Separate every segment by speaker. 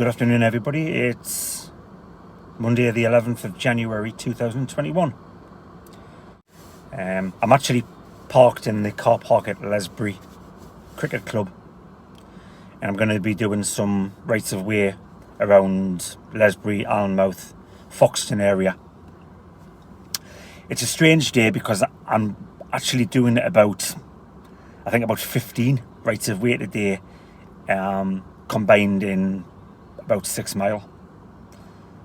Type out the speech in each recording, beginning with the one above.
Speaker 1: Good afternoon, everybody. It's Monday the 11th of January 2021. I'm actually parked in the car park at Lesbury Cricket Club, and I'm going to be doing some rights of way around Lesbury, Alnwick, Foxton area. It's a strange day because I'm actually doing about 15 rights of way today, combined in about 6 mile.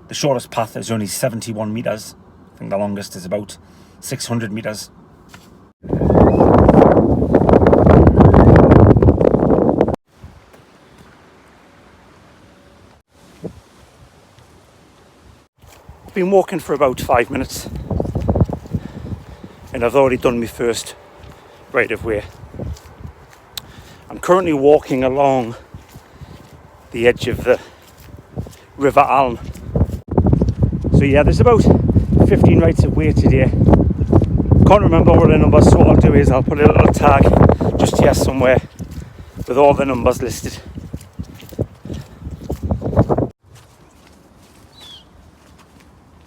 Speaker 1: The shortest path is only 71 metres. I think the longest is about 600 metres. I've been walking for about 5 minutes and I've already done my first right of way. I'm currently walking along the edge of the River Aln. So yeah, there's about 15 rights of way today. Can't remember all the numbers, so what I'll do is I'll put a little tag just here somewhere with all the numbers listed.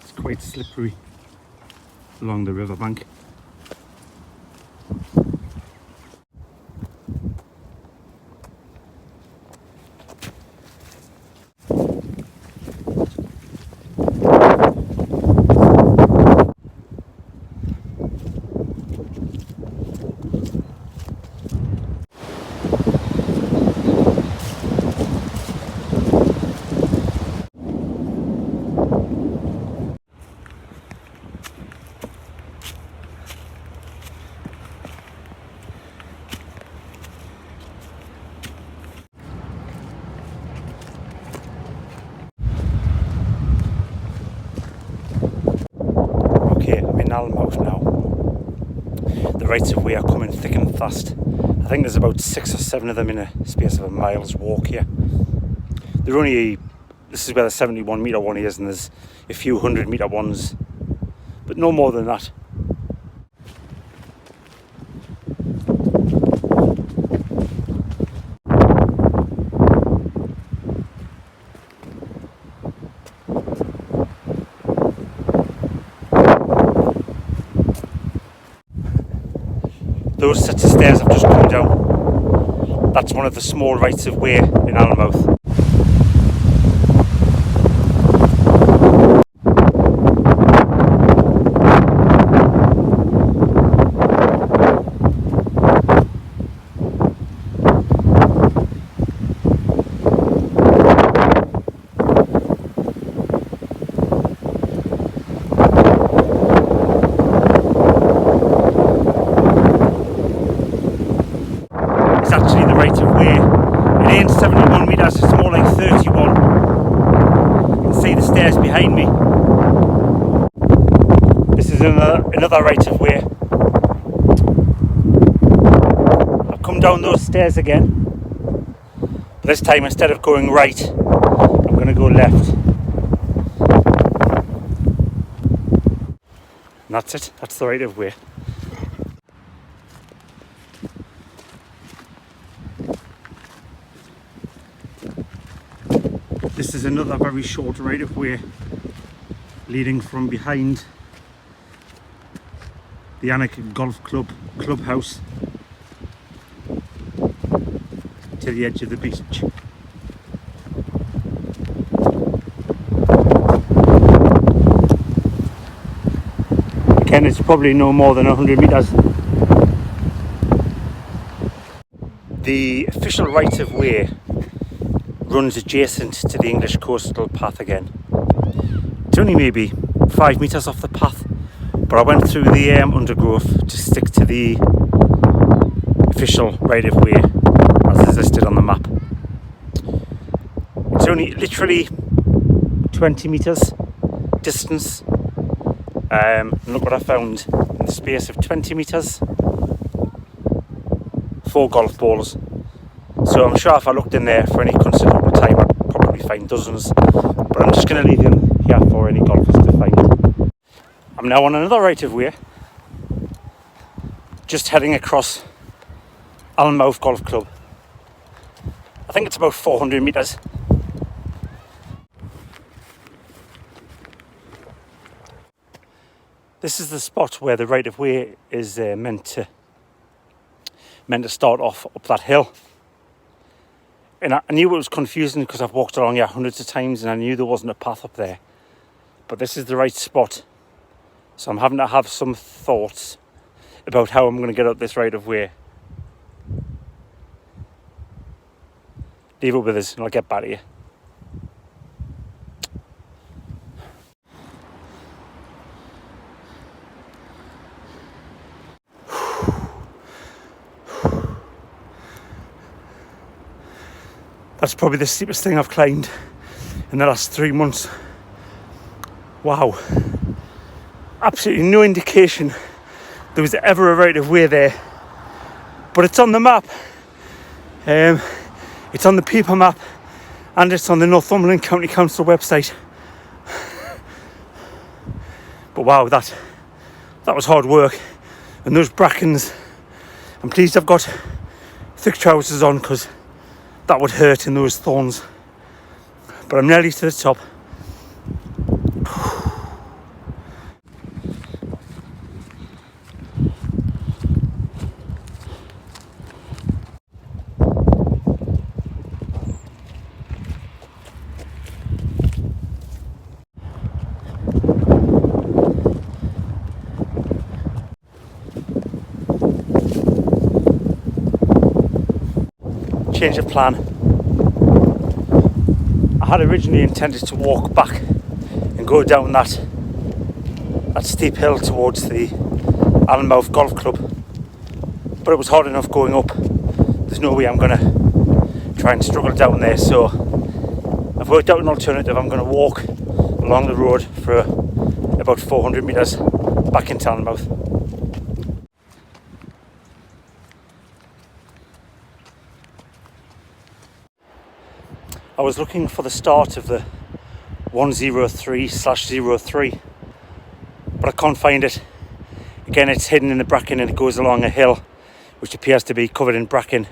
Speaker 1: It's quite slippery along the riverbank. I'm in Alnwick now. The rights of way are coming thick and fast. I think there's about 6 or 7 of them in a space of a mile's walk here. This is where the 71 metre one is, and there's a few 100 metre ones, but no more than that. Those sets of stairs I've just come down, that's one of the small rights of way in Alnwick. Actually the right of way. It ain't 71 metres, it's more like 31. You can see the stairs behind me. This is another right of way. I've come down those stairs again. This time, instead of going right, I'm going to go left. And that's it, that's the right of way. This is another very short right of way leading from behind the Alnwick Golf Club clubhouse to the edge of the beach. Again, it's probably no more than 100 metres. The official right of way runs adjacent to the English coastal path again. It's only maybe 5 metres off the path, but I went through the undergrowth to stick to the official right of way as is listed on the map. It's only literally 20 metres distance. Look what I found in the space of 20 metres. 4 golf balls. So I'm sure if I looked in there for any considerable time, I'd probably find dozens. But I'm just going to leave them here for any golfers to find. I'm now on another right of way, just heading across Alnwick Golf Club. I think it's about 400 metres. This is the spot where the right of way is meant to start off up that hill. And I knew it was confusing because I've walked along here hundreds of times and I knew there wasn't a path up there. But this is the right spot. So I'm having to have some thoughts about how I'm going to get up this right of way. Leave it with us and I'll get back to you. That's probably the steepest thing I've climbed in the last 3 months. Wow. Absolutely no indication there was ever a right of way there. But it's on the map. It's on the paper map and it's on the Northumberland County Council website. But wow, that was hard work. And those brackens, I'm pleased I've got thick trousers on because that would hurt in those thorns. But I'm nearly to the top. Change of plan. I had originally intended to walk back and go down that steep hill towards the Alnwick Golf Club, but it was hard enough going up. There's no way I'm going to try and struggle down there, so I've worked out an alternative. I'm going to walk along the road for about 400 metres back into Alnwick. I was looking for the start of the 103/03, but I can't find it. Again, it's hidden in the bracken and it goes along a hill which appears to be covered in bracken,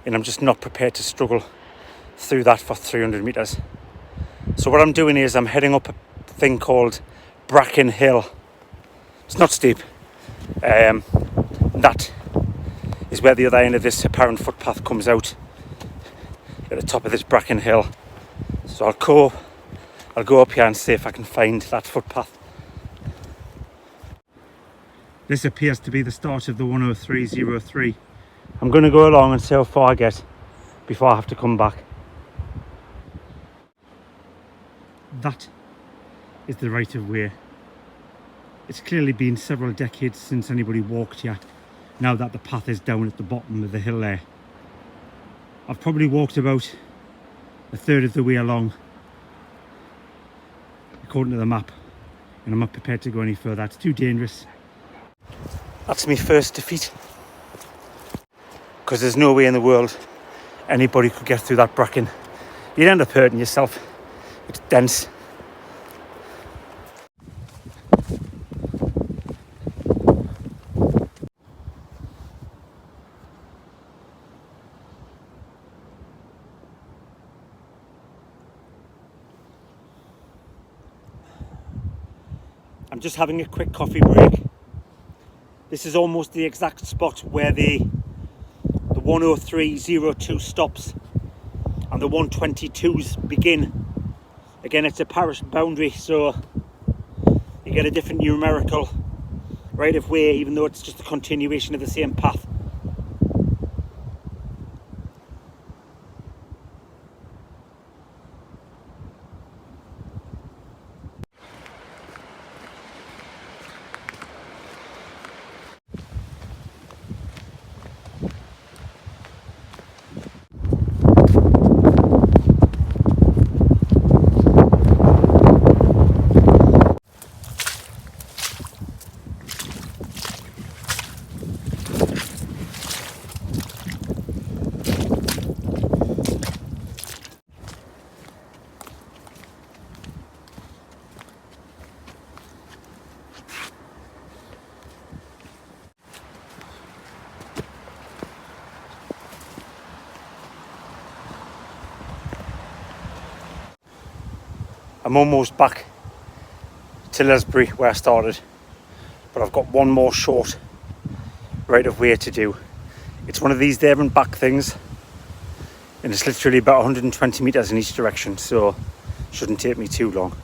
Speaker 1: and I'm just not prepared to struggle through that for 300 metres. So what I'm doing is I'm heading up a thing called Bracken Hill. It's not steep. That is where the other end of this apparent footpath comes out at the top of this Bracken Hill. So I'll go up here and see if I can find that footpath. This appears to be the start of the 103/03. I'm going to go along and see how far I get before I have to come back. That is the right of way. It's clearly been several decades since anybody walked here, now that the path is down at the bottom of the hill there. I've probably walked about a third of the way along, according to the map, and I'm not prepared to go any further. It's too dangerous. That's my first defeat, because there's no way in the world anybody could get through that bracken. You'd end up hurting yourself. It's dense. I'm just having a quick coffee break. This is almost the exact spot where the 103/02 stops and the 122s begin. Again, it's a parish boundary, so you get a different numerical right of way, even though it's just a continuation of the same path. I'm almost back to Lesbury where I started. but I've got one more short right of way to do. It's one of these there and back things, and it's literally about 120 meters in each direction, so shouldn't take me too long.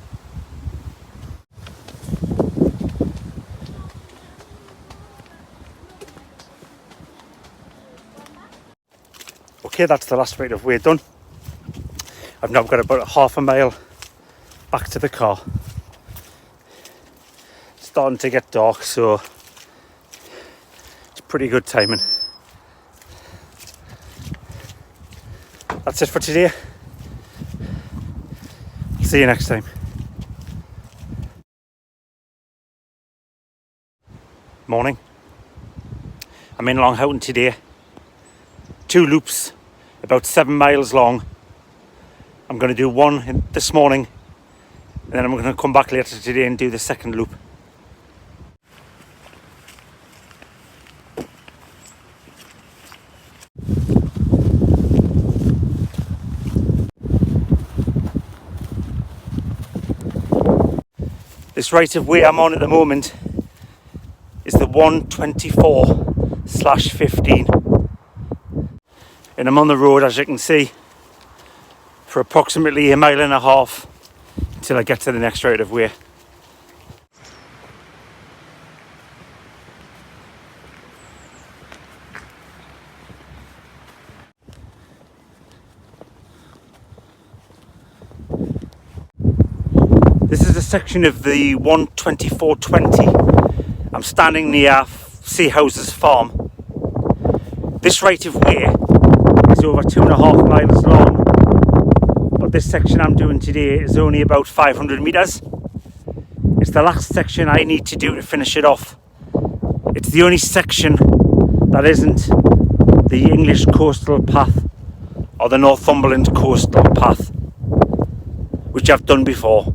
Speaker 1: Okay, that's the last right of way done. I've now got about half a mile back to the car. It's starting to get dark, so it's pretty good timing. That's it for today. See you next time. Morning. I'm in Longhoughton today. 2 loops, about 7 miles long. I'm going to do one this morning, and then I'm going to come back later today and do the second loop. This right of way I'm on at the moment is the 124/15, and I'm on the road, as you can see, for approximately 1.5 miles until I get to the next right of way. This is a section of the 124/20. I'm standing near Seahouse's farm. This right of way is over 2.5 miles long, but this section I'm doing today is only about 500 meters. It's the last section I need to do to finish it off. It's the only section that isn't the English coastal path or the Northumberland coastal path, which I've done before.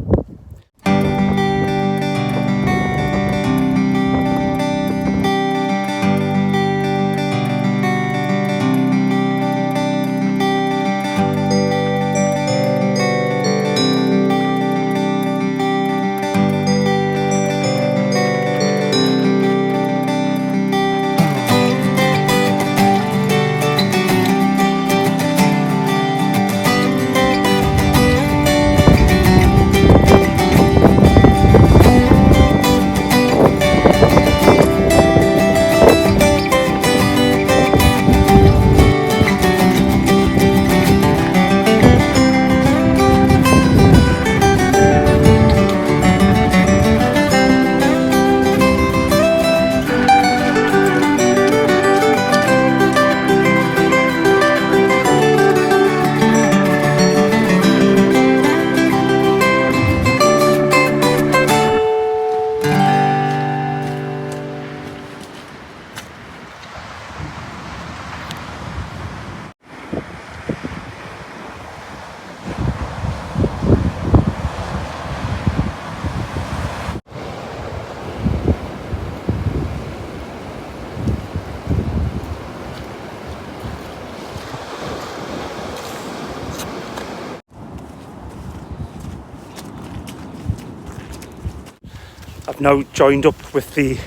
Speaker 1: I've now joined up with the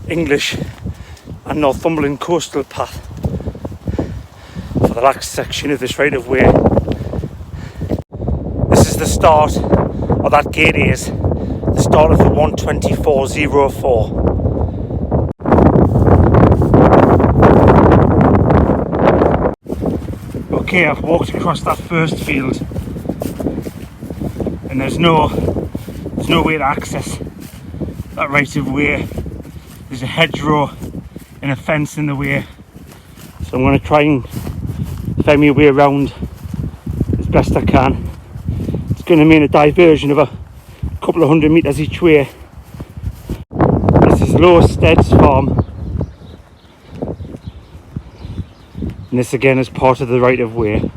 Speaker 1: English and Northumberland coastal path for the last section of this right of way. This is the start, or that gate is the start of the 124/04. Okay, I've walked across that first field, and there's no way to access that right of way. There's a hedgerow and a fence in the way, so I'm going to try and find my way around as best I can. It's going to mean a diversion of a couple of 100 meters each way. This is Stead's farm, and this again is part of the right of way.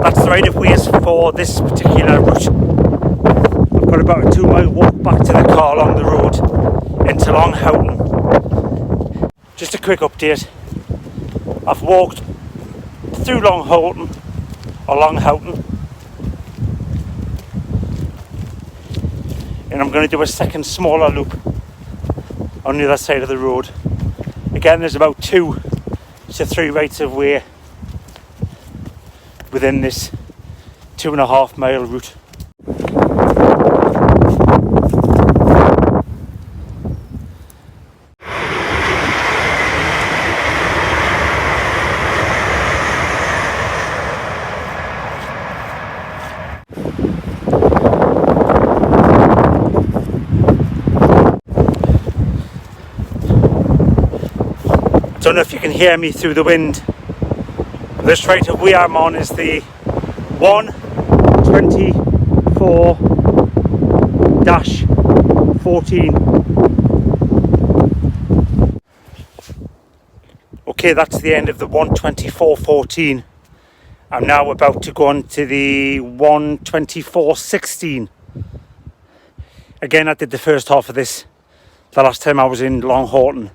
Speaker 1: That's the right of ways for this particular route. I've got about a 2-mile walk back to the car along the road into Longhoughton. Just a quick update. I've walked through Longhoughton, and I'm going to do a second smaller loop on the other side of the road. Again, there's about 2 to 3 rights of way within this 2.5 mile route. I don't know if you can hear me through the wind. This right of way I'm on is the 124-14. Okay, that's the end of the 124-14. I'm now about to go on to the 124-16. Again, I did the first half of this the last time I was in Long Horton.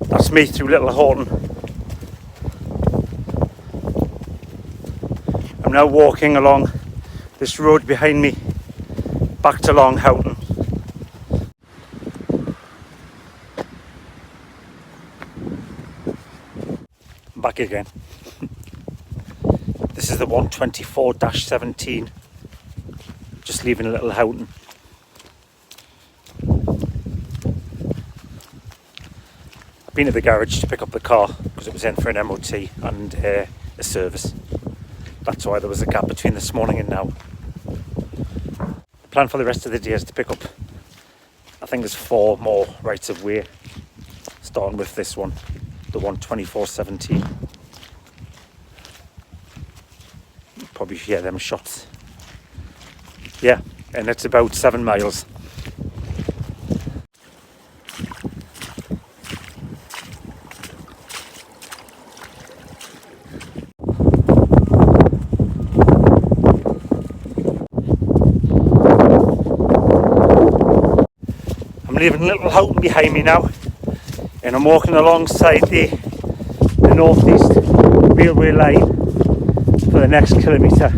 Speaker 1: That's me through Little Horton. I'm now walking along this road behind me back to Long Horton. Back again. This is the 124-17. Just leaving Little Horton. Been at the garage to pick up the car because it was in for an MOT and a service. That's why there was a gap between this morning and now. The plan for the rest of the day is to pick up, I think there's 4 more rights of way, starting with this one, the 124-17. Probably hear them shots. Yeah, and it's about 7 miles. I'm leaving Little Horton behind me now, and I'm walking alongside the northeast railway line for the next kilometre.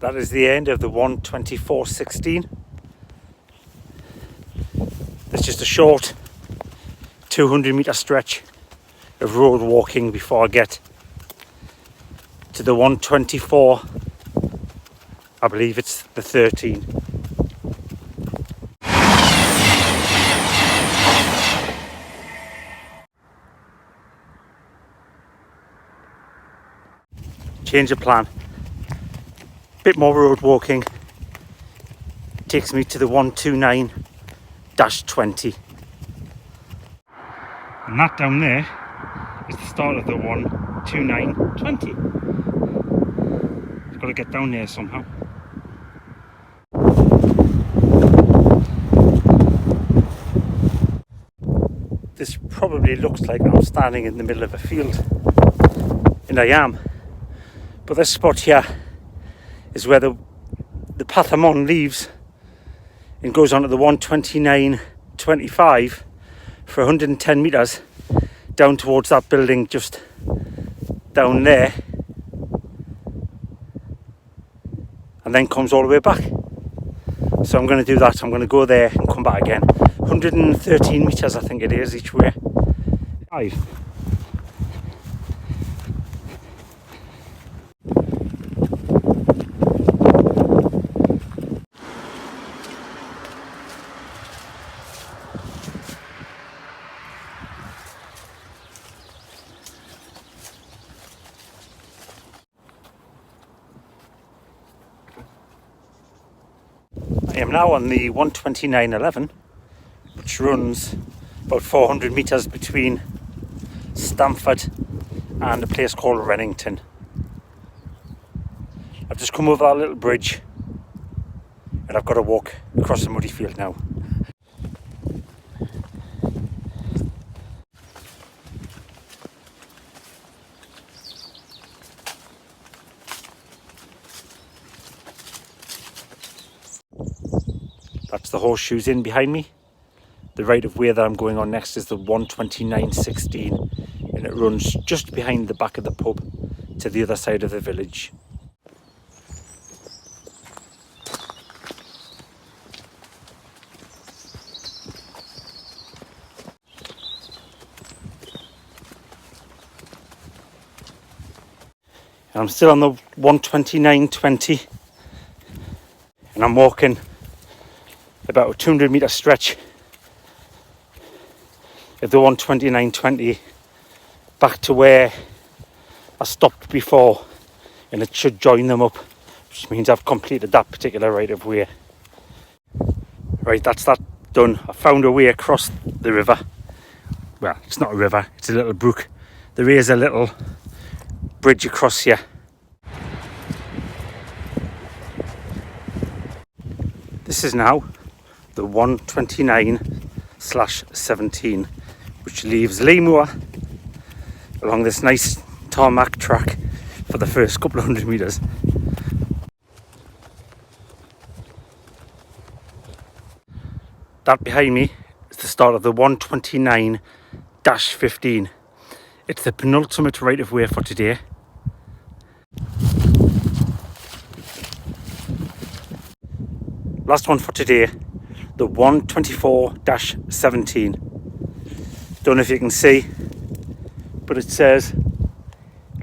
Speaker 1: That is the end of the 124-16. There's just a short 200 metre stretch of road walking before I get to the 124, I believe it's the 13. Change of plan. Bit more road walking. Takes me to the 129-20. And that down there is the start of the 129-20. I've got to get down there somehow. This probably looks like I'm standing in the middle of a field, and I am. But this spot here is where the path I'm on leaves and goes on to the 129-25 for 110 metres down towards that building just down there. and then comes all the way back. So I'm going to do that. I'm going to go there and come back again. 113 metres I think it is each way. 5. I am now on the 129.11, which runs about 400 metres between Stamford and a place called Rennington. I've just come over that little bridge and I've got to walk across the muddy field now. That's the Horseshoes Inn behind me. The right of way that I'm going on next is the 129.16, and it runs just behind the back of the pub to the other side of the village. And I'm still on the 129.20, and I'm walking about a 200 metre stretch of the 129.20 back to where I stopped before, and it should join them up, which means I've completed that particular right of way. Right, that's that done. I found a way across the river. Well, it's not a river, it's a little brook. There is a little bridge across here. This is now the 129/17, which leaves Leymore along this nice tarmac track for the first couple of 100 metres. That behind me is the start of the 129-15. It's the penultimate right of way for today. Last one for today, the 124-17. Don't know if you can see, but it says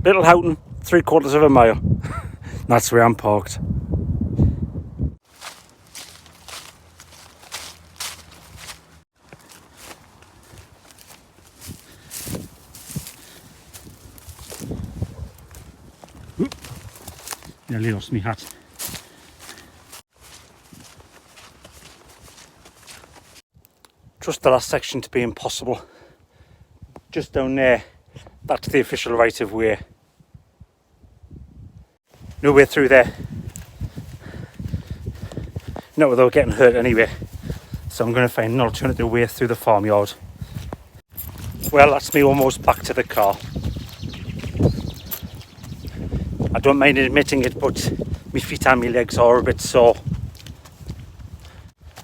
Speaker 1: Little Houghton, 3/4 of a mile. That's where I'm parked. Oop. Nearly lost my hat. Just the last section to be impossible. Just down there, that's the official right of way. No way through there. Not without getting hurt anyway. So I'm going to find an alternative way through the farmyard. Well, that's me almost back to the car. I don't mind admitting it, but my feet and my legs are a bit sore.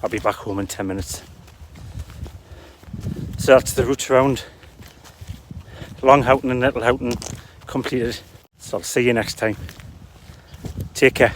Speaker 1: I'll be back home in 10 minutes. So that's the route around Long Houghton and Little Houghton completed. So I'll see you next time. Take care.